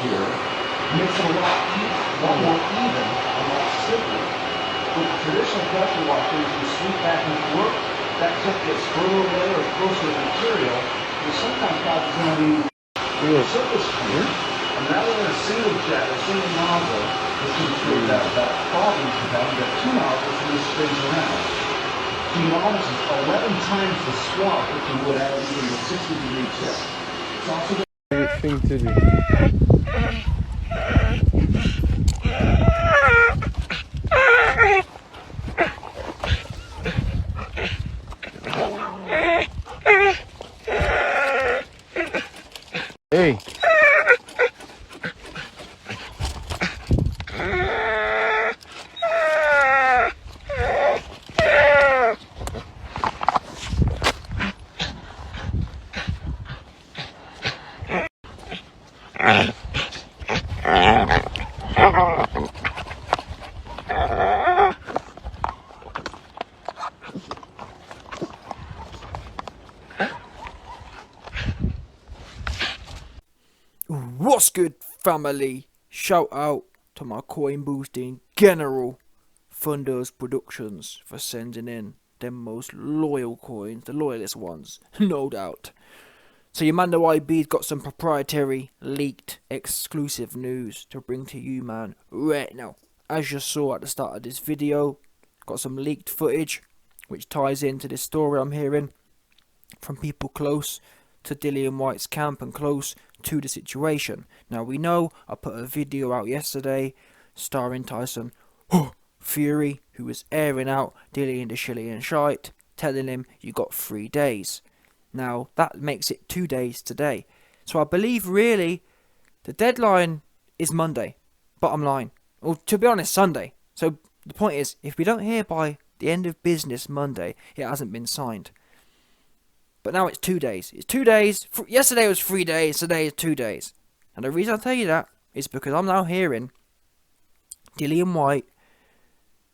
here makes it a lot more even, a lot simpler. With traditional pressure washers, you sweep back and forth, that tip gets further away or closer to the material, which sometimes causes uneven surface here. And rather than a single jet, a single nozzle, which can create that problem for them, you have two nozzles and this spins around. So you almost 11 times the swap if you would have even the 60-degree tip. It's also Great thing to do. Hey. What's good, family? Shout out to my coin boosting general Thunders Productions for sending in them most loyal coins, the loyalist ones, no doubt. So your man the YB's got some proprietary, leaked, exclusive news to bring to you, man, right now. As you saw at the start of this video, got some leaked footage which ties into this story I'm hearing from people close to Dillian Whyte's camp and close to the situation. Now we know I put a video out yesterday starring Tyson Fury, who was airing out Dillian the Shillian shite, telling him you got 3 days. Now that makes it 2 days today. So I believe really the deadline is Monday. Bottom line. Or to be honest, Sunday. So the point is, if we don't hear by the end of business Monday, it hasn't been signed. But now it's 2 days. It's 2 days. Yesterday was 3 days. Today is 2 days. And the reason I tell you that is because I'm now hearing Dillian Whyte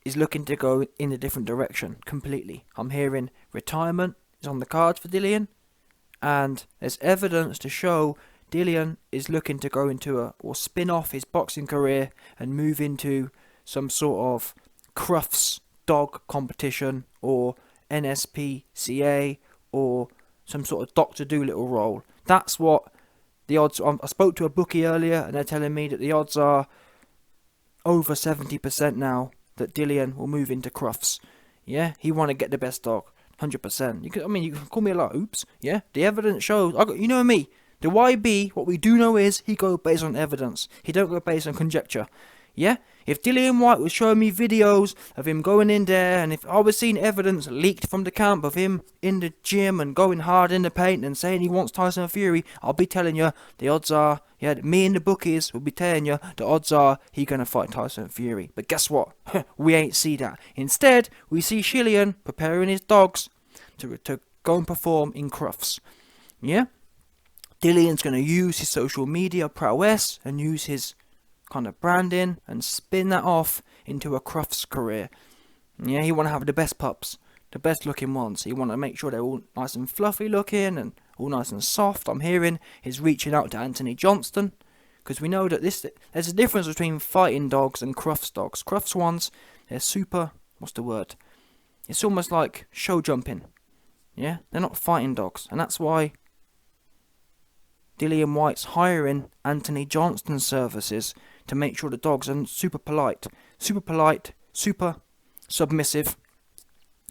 is looking to go in a different direction completely. I'm hearing retirement is on the cards for Dillian. And there's evidence to show Dillian is looking to go into or spin off his boxing career and move into some sort of Crufts dog competition or NSPCA or some sort of Dr. Dolittle role. That's what the odds are. I spoke to a bookie earlier and they're telling me that the odds are over 70% now that Dillian will move into Crufts. Yeah, he want to get the best dog. 100%. You can call me a lot. Oops. Yeah, the evidence shows. You know me. The YB, what we do know is he go based on evidence. He don't go based on conjecture. Yeah? If Dillian Whyte was showing me videos of him going in there, and if I was seeing evidence leaked from the camp of him in the gym and going hard in the paint and saying he wants Tyson Fury, I'll be telling you, the odds are, yeah, me and the bookies will be telling you, the odds are he gonna fight Tyson Fury. But guess what? We ain't see that. Instead, we see Shillian preparing his dogs to go and perform in Crufts. Yeah? Dillian's gonna use his social media prowess and use his kind of branding and spin that off into a Crufts career. Yeah, he want to have the best pups, the best looking ones. He want to make sure they're all nice and fluffy looking and all nice and soft. I'm hearing he's reaching out to Anthony Johnston because we know that there's a difference between fighting dogs and Crufts dogs. Crufts ones, they're super, what's the word? It's almost like show jumping. Yeah, they're not fighting dogs, and that's why Dillian Whyte's hiring Anthony Johnston's services to make sure the dogs are super polite, super submissive,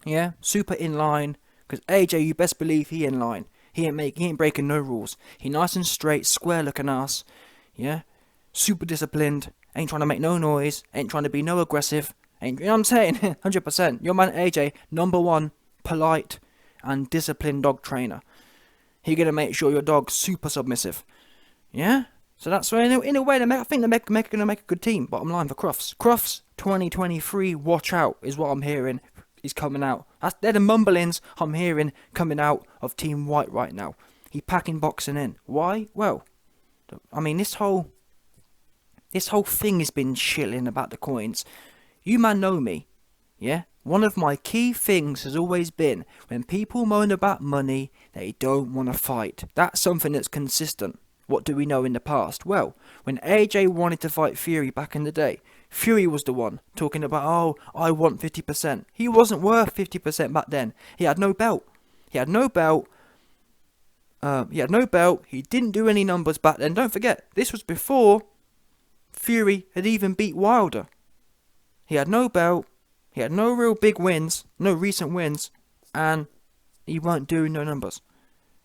yeah, super in line. Because AJ, you best believe he in line. He ain't breaking no rules. He nice and straight, square looking ass, yeah, super disciplined. Ain't trying to make no noise. Ain't trying to be no aggressive. Ain't, you know what I'm saying? 100%. Your man AJ, #1, polite and disciplined dog trainer. He gonna make sure your dog's super submissive. Yeah? So that's why, in a way, I think they're gonna make a good team. Bottom line for Crufts. Crufts 2023, watch out, is what I'm hearing is coming out. They're the mumblings I'm hearing coming out of Team Whyte right now. He packing boxing in. Why? Well, I mean, this whole thing has been chilling about the coins. You man know me, yeah? One of my key things has always been, when people moan about money, they don't want to fight. That's something that's consistent. What do we know in the past? Well, when AJ wanted to fight Fury back in the day, Fury was the one talking about, oh, I want 50%. He wasn't worth 50% back then. He had no belt. He had no belt. He didn't do any numbers back then. Don't forget, this was before Fury had even beat Wilder. He had no belt. He had no real big wins, no recent wins, and he weren't doing no numbers.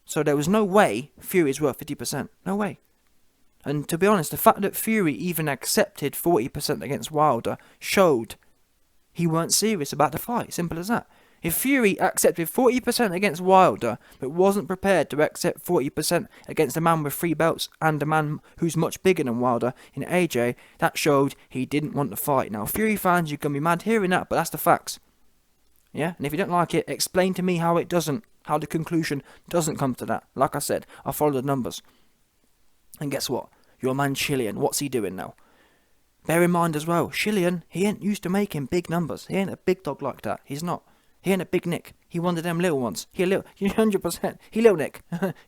So there was no way Fury's worth 50%. No way. And to be honest, the fact that Fury even accepted 40% against Wilder showed he weren't serious about the fight. Simple as that. If Fury accepted 40% against Wilder, but wasn't prepared to accept 40% against a man with 3 belts and a man who's much bigger than Wilder in AJ, that showed he didn't want to fight. Now, Fury fans, you're going to be mad hearing that, but that's the facts. Yeah? And if you don't like it, explain to me how the conclusion doesn't come to that. Like I said, I follow the numbers. And guess what? Your man Dillian, what's he doing now? Bear in mind as well, Dillian, he ain't used to making big numbers. He ain't a big dog like that. He's not. He ain't a big Nick. He one of them little ones. He a little, 100%. He little Nick.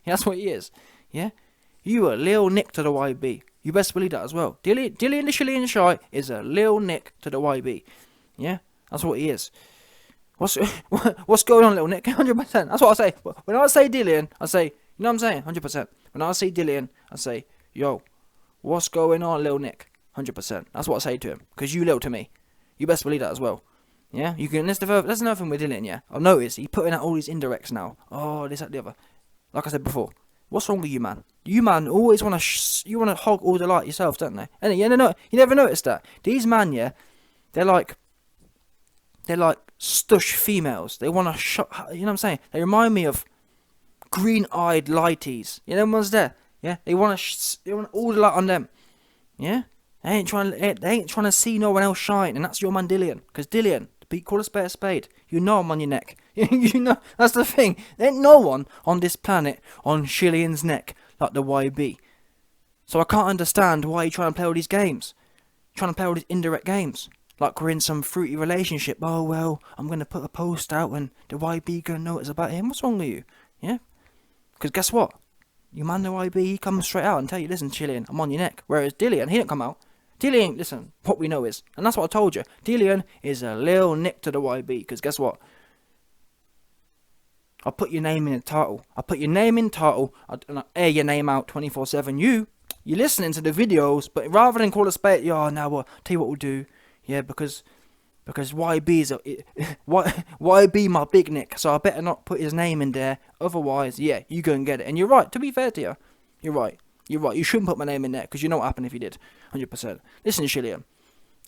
That's what he is. Yeah? You a little Nick to the YB. You best believe that as well. Dillian the Dillian Shy is a little Nick to the YB. Yeah? That's what he is. What's going on, little Nick? 100%. That's what I say. When I say Dillian, I say, you know what I'm saying? 100%. When I say Dillian, I say, yo, what's going on, little Nick? 100%. That's what I say to him. Because you little to me. You best believe that as well. Yeah, you can. That's another thing with Dillian. Yeah, I've noticed he putting out all these indirects now. Oh, this, that, the other. Like I said before, what's wrong with you, man? You man always wanna hog all the light yourself, don't they? And you never noticed that these man, yeah, they're like stush females. They wanna you know what I'm saying? They remind me of green-eyed lighties. You know them ones there? Yeah, they want all the light on them. Yeah, they ain't trying to see no one else shine, and that's your man Dillian. Because Dillian, call a spade. You know I'm on your neck. You know, that's the thing. There ain't no one on this planet on Dillian's neck like the YB. So I can't understand why you're trying to play all these games. Trying to play all these indirect games. Like we're in some fruity relationship. Oh, well, I'm going to put a post out and the YB going to know it's about him. What's wrong with you? Yeah? Because guess what? Your man the YB, he comes straight out and tell you, listen, Dillian, I'm on your neck. Whereas Dillian, he didn't come out. Dillian, listen, what we know is, and that's what I told you, Dillian is a little Nick to the YB, because guess what? I'll put your name in the title. I'll put your name in the title, and I'll air your name out 24/7. You're listening to the videos, but rather than call a spade, tell you what we'll do, yeah, because YB is YB my big Nick, so I better not put his name in there, otherwise, yeah, you go and get it. And you're right, to be fair to you, you're right. You shouldn't put my name in there, because you know what happened if you did. 100%. Listen, Dillian.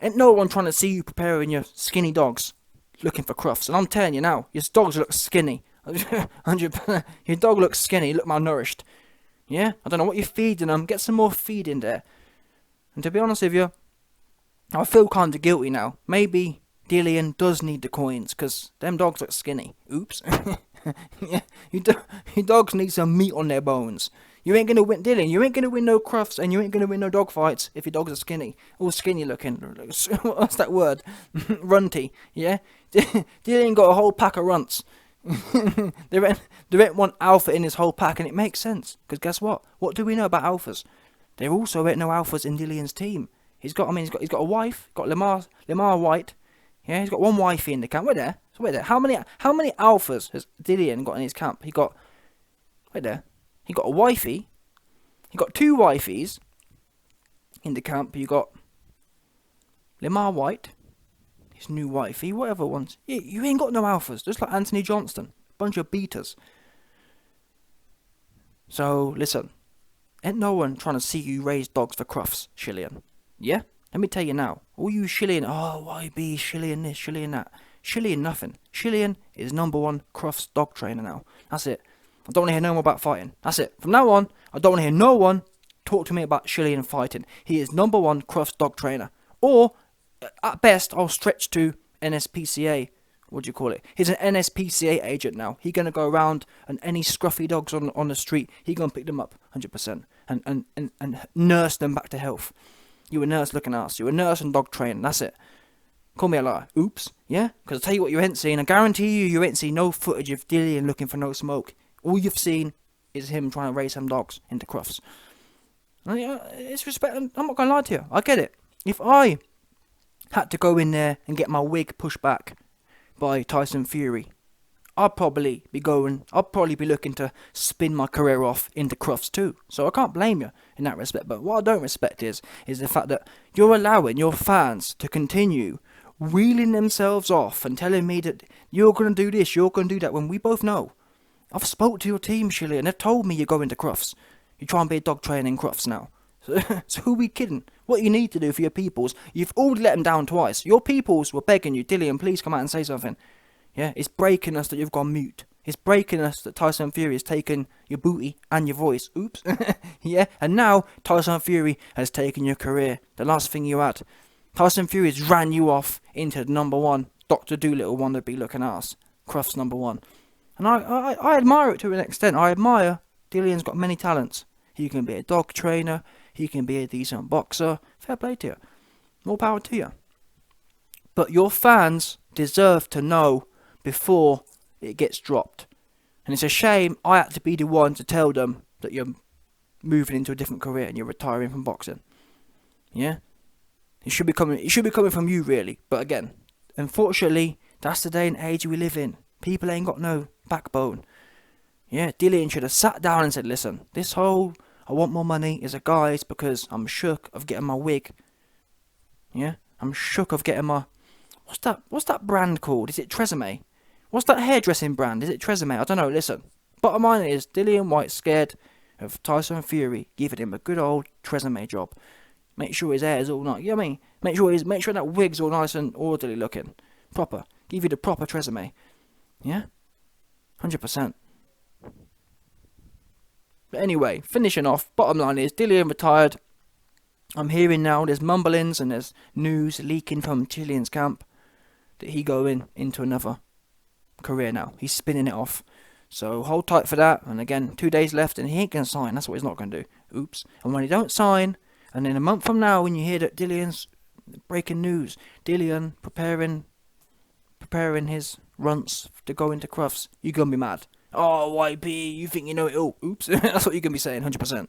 Ain't no one trying to see you preparing your skinny dogs looking for Crufts. And I'm telling you now, your dogs look skinny. 100%. Your dog looks skinny, look malnourished. Yeah? I don't know what you're feeding them. Get some more feed in there. And to be honest with you, I feel kind of guilty now. Maybe Dillian does need the coins, because them dogs look skinny. Oops. Yeah, your dogs need some meat on their bones. You ain't gonna win, Dillian. You ain't gonna win no Crufts, and you ain't gonna win no dog fights if your dogs are skinny, all skinny looking. What's that word? Runty. Yeah. Dillian got a whole pack of runts. there ain't one alpha in his whole pack, and it makes sense. Because guess what? What do we know about alphas? There also ain't no alphas in Dillian's team. He's got a wife. Got Lamar White. Yeah, he's got one wifey in the camp. Wait there. How many alphas has Dillian got in his camp? He got a wifey. He got 2 wifeys in the camp. You got Lamar White, his new wifey, whatever ones. You ain't got no alphas, just like Anthony Johnston. Bunch of beaters. So, listen. Ain't no one trying to see you raise dogs for Crufts, Dillian. Yeah? Let me tell you now. All you Dillian, YB, Dillian this, Dillian that. Dillian nothing. Dillian is #1 Crufts dog trainer now. That's it. I don't want to hear no more about fighting. That's it. From now on, I don't want to hear no one talk to me about Dillian fighting. He is #1 Crufts dog trainer. Or, at best, I'll stretch to NSPCA. What do you call it? He's an NSPCA agent now. He's going to go around and any scruffy dogs on the street, he's going to pick them up 100% and nurse them back to health. You a nurse looking ass. You a nurse and dog training. That's it. Call me a liar. Oops. Yeah? Because I tell you what you ain't seen. I guarantee you ain't seen no footage of Dillian looking for no smoke. All you've seen is him trying to raise some dogs into Crufts. And, it's respect. I'm not gonna lie to you. I get it. If I had to go in there and get my wig pushed back by Tyson Fury, I'd probably be looking to spin my career off into Crufts too. So I can't blame you in that respect. But what I don't respect is the fact that you're allowing your fans to continue wheeling themselves off and telling me that you're going to do this, you're going to do that, when we both know. I've spoke to your team, Shilly, and they've told me you're going to Crufts. You try and be a dog trainer in Crufts now. So who are we kidding? What you need to do for your peoples, you've already let them down twice. Your peoples were begging you, Dillian, please come out and say something. Yeah, it's breaking us that you've gone mute. It's breaking us that Tyson Fury has taken your booty and your voice. Oops. Yeah, and now Tyson Fury has taken your career. The last thing you had. Tyson Fury has ran you off into the number one Dr. Doolittle wannabe looking ass. Crufts number one. And I admire it to an extent. I admire Dillian's got many talents. He can be a dog trainer. He can be a decent boxer. Fair play to you. More power to you. But your fans deserve to know before it gets dropped. And it's a shame I had to be the one to tell them that you're moving into a different career and you're retiring from boxing. Yeah? It should be coming from you, really. But again, unfortunately, that's the day and age we live in. People ain't got no backbone. Yeah, Dillian should have sat down and said, listen, this whole I want more money is a guise because I'm shook of getting my wig. Yeah? I'm shook of getting my... What's that brand called? Is it Tresemme? What's that hairdressing brand? Is it Tresemme? I don't know, listen. Bottom line is, Dillian Whyte's scared of Tyson Fury giving him a good old Tresemme job. Make sure his hair's all nice. You know what I mean? Make sure that wig's all nice and orderly looking. Proper. Give you the proper Tresemme. Yeah? 100%. But anyway, finishing off, bottom line is, Dillian retired. I'm hearing now there's mumblings and there's news leaking from Dillian's camp that he going into another career now. He's spinning it off. So hold tight for that. And again, 2 days left and he ain't going to sign. That's what he's not going to do. Oops. And when he don't sign, and then a month from now when you hear that Dillian's breaking news, Dillian preparing his runts to go into Crufts, you're going to be mad. Oh, YP, you think you know it all. Oops. That's what you're going to be saying, 100%.